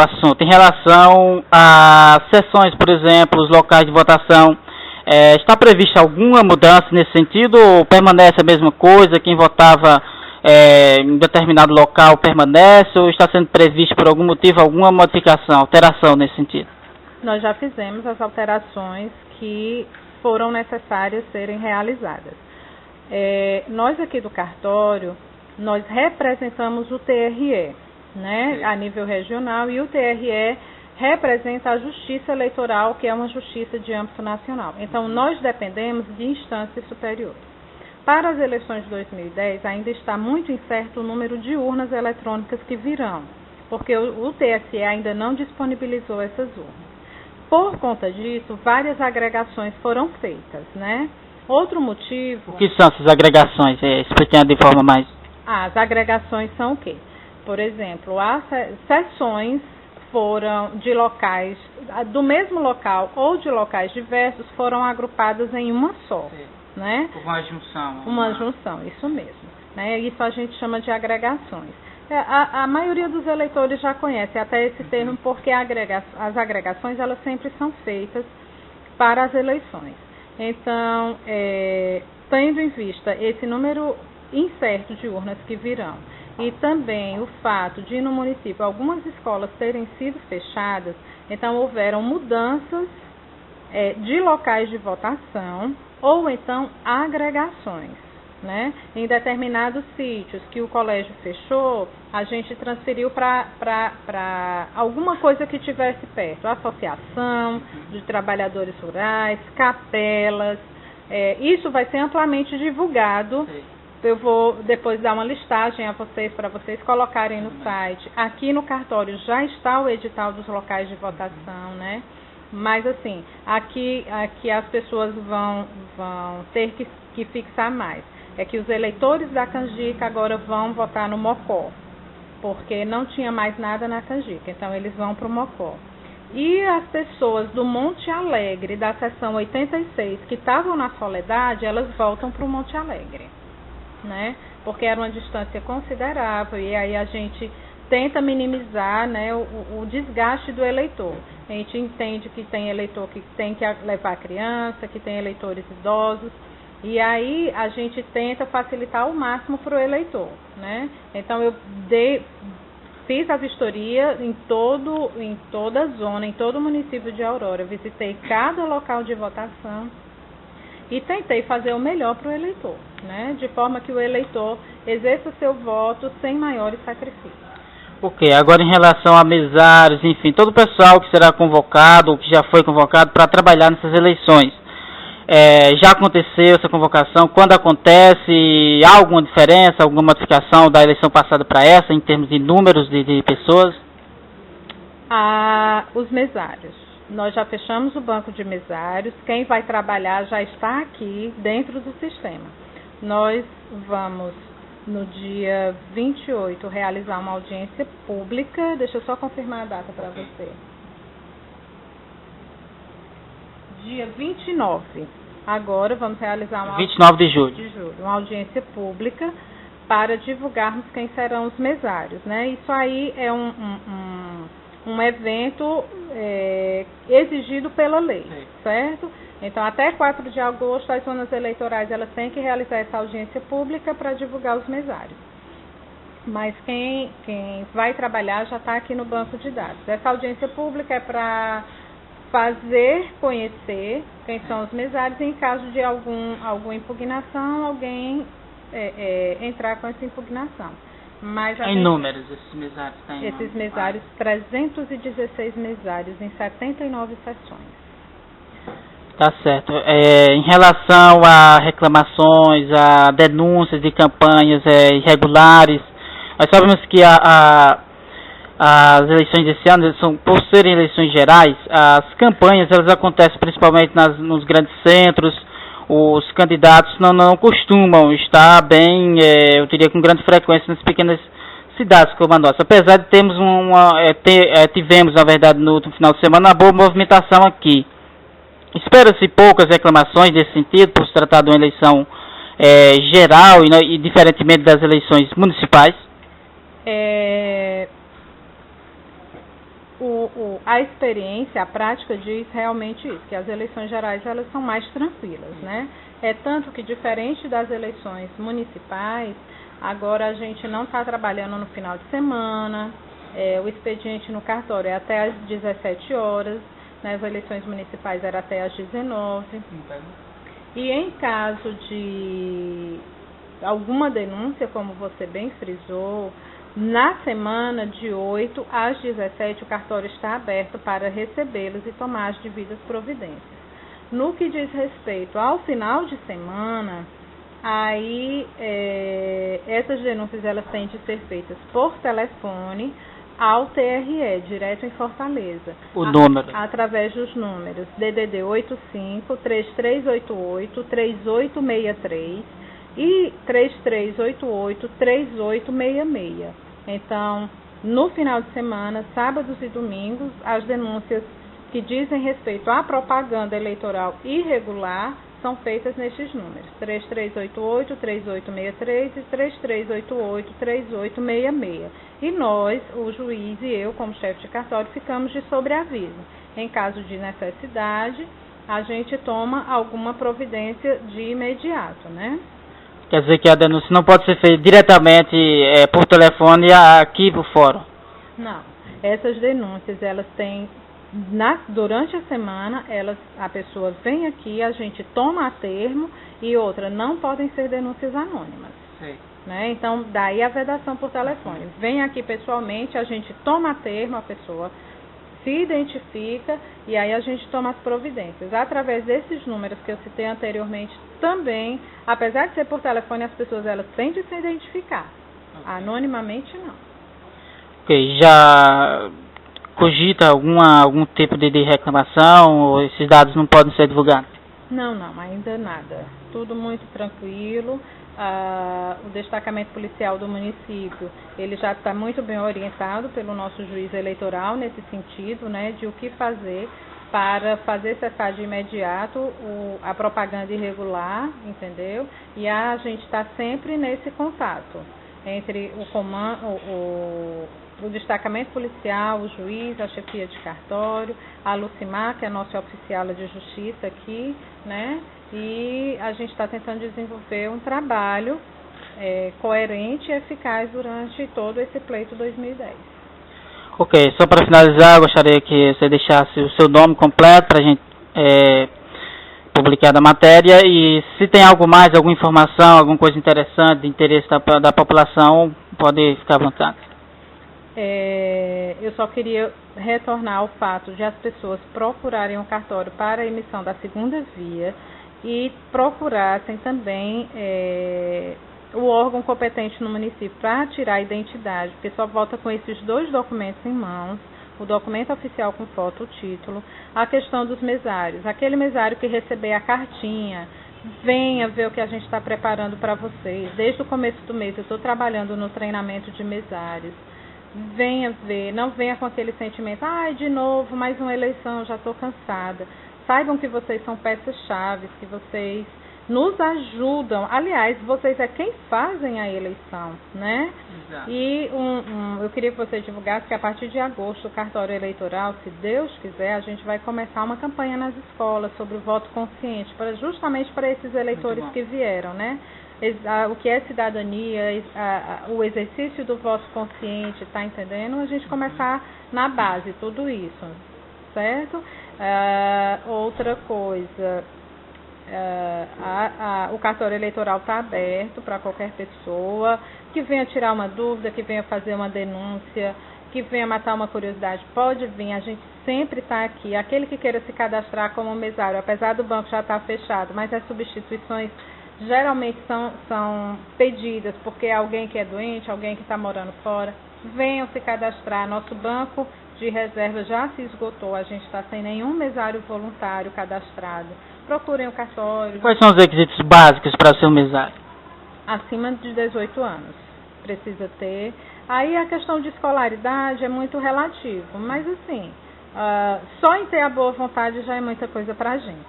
assunto. Em relação a sessões, por exemplo, os locais de votação, está prevista alguma mudança nesse sentido ou permanece a mesma coisa? Quem votava em determinado local permanece ou está sendo previsto por algum motivo alguma modificação, alteração nesse sentido? Nós já fizemos as alterações que foram necessárias serem realizadas. Nós aqui do cartório, nós representamos o TRE, né, a nível regional, e o TRE representa a Justiça Eleitoral, que é uma justiça de âmbito nacional. Então, nós dependemos de instâncias superiores. Para as eleições de 2010, ainda está muito incerto o número de urnas eletrônicas que virão, porque o TSE ainda não disponibilizou essas urnas. Por conta disso, várias agregações foram feitas, né? Outro motivo... O que são essas agregações? Explicando de forma mais... As agregações são o quê? Por exemplo, as sessões foram de locais, do mesmo local ou de locais diversos, foram agrupadas em uma só, né? Uma junção. Uma junção, isso mesmo. Né? Isso a gente chama de agregações. A maioria dos eleitores já conhece até esse termo, porque as agregações elas sempre são feitas para as eleições. Então, tendo em vista esse número incerto de urnas que virão, e também o fato de no município algumas escolas terem sido fechadas, então houveram mudanças de locais de votação ou então agregações, né? Em determinados sítios que o colégio fechou, a gente transferiu para alguma coisa que tivesse perto, associação de trabalhadores rurais, capelas. Isso vai ser amplamente divulgado. Eu vou depois dar uma listagem a vocês, para vocês colocarem no site. Aqui no cartório já está o edital dos locais de votação, né? Mas assim, aqui as pessoas vão ter que fixar mais. É que os eleitores da canjica agora vão votar no Mocó, porque não tinha mais nada na canjica, então eles vão para o Mocó. E as pessoas do Monte Alegre, da seção 86, que estavam na Soledade, elas voltam para o Monte Alegre, né? Porque era uma distância considerável e aí a gente tenta minimizar, né, o desgaste do eleitor. A gente entende que tem eleitor que tem que levar criança, que tem eleitores idosos, e aí a gente tenta facilitar ao máximo para o eleitor, né? Então eu fiz a vistoria em toda a zona, em todo o município de Aurora, visitei cada local de votação e tentei fazer o melhor para o eleitor, né? De forma que o eleitor exerça seu voto sem maiores sacrifícios. Ok, agora em relação a mesários, enfim, todo o pessoal que será convocado, ou que já foi convocado para trabalhar nessas eleições, já aconteceu essa convocação? Quando acontece, há alguma diferença, alguma modificação da eleição passada para essa, em termos de números de pessoas? Os mesários. Nós já fechamos o banco de mesários, quem vai trabalhar já está aqui dentro do sistema. Nós vamos, no dia 28, realizar uma audiência pública. Deixa eu só confirmar a data para você. Dia 29. Agora vamos realizar uma 29 de julho. Uma audiência pública para divulgarmos quem serão os mesários, né? Isso aí é um evento exigido pela lei, certo? Então, até 4 de agosto, as zonas eleitorais elas têm que realizar essa audiência pública para divulgar os mesários. Mas quem vai trabalhar já está aqui no banco de dados. Essa audiência pública é para fazer conhecer quem são os mesários e, em caso de alguma impugnação, alguém entrar com essa impugnação. Mas em números, esses mesários têm? Esses mesários, 316 mesários em 79 sessões. Tá certo. Em relação a reclamações, a denúncias de campanhas irregulares, nós sabemos que as eleições desse ano, por serem eleições gerais, as campanhas elas acontecem principalmente nos grandes centros. Os candidatos não costumam estar bem, eu diria, com grande frequência nas pequenas cidades como a nossa. Apesar de tivemos, na verdade, no último final de semana, uma boa movimentação aqui. Espera-se poucas reclamações nesse sentido, por se tratar de uma eleição geral e diferentemente das eleições municipais? a experiência, a prática diz realmente isso, que as eleições gerais elas são mais tranquilas, né? É tanto que, diferente das eleições municipais, agora a gente não está trabalhando no final de semana, o expediente no cartório é até às 17 horas, nas eleições municipais era até às 19. E em caso de alguma denúncia, como você bem frisou, na semana de 8 às 17 o cartório está aberto para recebê-los e tomar as devidas providências. No que diz respeito ao final de semana, aí essas denúncias elas têm de ser feitas por telefone ao TRE, direto em Fortaleza. O número? Através dos números DDD 85-3388-3863 e 3388-3866. Então, no final de semana, sábados e domingos, as denúncias que dizem respeito à propaganda eleitoral irregular são feitas nestes números, 3388-3863 e 3388-3866. E nós, o juiz e eu, como chefe de cartório, ficamos de sobreaviso. Em caso de necessidade, a gente toma alguma providência de imediato, né? Quer dizer que a denúncia não pode ser feita diretamente por telefone aqui por fórum? Não. Essas denúncias, elas têm... durante a semana, a pessoa vem aqui, a gente toma a termo, e outra, não podem ser denúncias anônimas. Sim. Né? Então, daí a vedação por telefone. Vem aqui pessoalmente, a gente toma a termo, a pessoa se identifica e aí a gente toma as providências. Através desses números que eu citei anteriormente também, apesar de ser por telefone, as pessoas elas têm de se identificar. Anonimamente, não. Ok, já cogita algum tipo de reclamação ou esses dados não podem ser divulgados? Não, ainda nada. Tudo muito tranquilo. O destacamento policial do município, ele já está muito bem orientado pelo nosso juiz eleitoral nesse sentido, né, de o que fazer para fazer cessar de imediato a propaganda irregular, entendeu? E a gente está sempre nesse contato entre o destacamento policial, o juiz, a chefia de cartório, a Lucimar, que é a nossa oficiala de justiça aqui, né? E a gente está tentando desenvolver um trabalho coerente e eficaz durante todo esse pleito 2010. Ok, só para finalizar, gostaria que você deixasse o seu nome completo para a gente publicar a matéria e se tem algo mais, alguma informação, alguma coisa interessante, de interesse da população, pode ficar à vontade. Eu só queria retornar ao fato de as pessoas procurarem o cartório para a emissão da segunda via e procurassem também o órgão competente no município para tirar a identidade, porque só volta com esses 2 documentos em mãos, o documento oficial com foto, o título, a questão dos mesários. Aquele mesário que receber a cartinha, venha ver o que a gente está preparando para vocês. Desde o começo do mês eu estou trabalhando no treinamento de mesários. Venha ver, não venha com aquele sentimento, de novo, mais uma eleição, já estou cansada. Saibam que vocês são peças-chave, que vocês nos ajudam. Aliás, vocês é quem fazem a eleição, né? Exato. E eu queria que você divulgasse que a partir de agosto, o cartório eleitoral, se Deus quiser, a gente vai começar uma campanha nas escolas sobre o voto consciente, justamente para esses eleitores que vieram, né? O que é cidadania, o exercício do voto consciente, tá entendendo? A gente começar na base, tudo isso, certo? Outra coisa, o cartório eleitoral está aberto para qualquer pessoa que venha tirar uma dúvida, que venha fazer uma denúncia, que venha matar uma curiosidade, pode vir, a gente sempre está aqui. Aquele que queira se cadastrar como mesário, apesar do banco já estar fechado, mas as substituições geralmente são pedidas porque é alguém que é doente, alguém que está morando fora, venham se cadastrar. Nosso banco de reserva já se esgotou, a gente está sem nenhum mesário voluntário cadastrado. Procurem o cartório. Quais são os requisitos básicos para ser um mesário? Acima de 18 anos, precisa ter. Aí a questão de escolaridade é muito relativo, mas assim, só em ter a boa vontade já é muita coisa para a gente.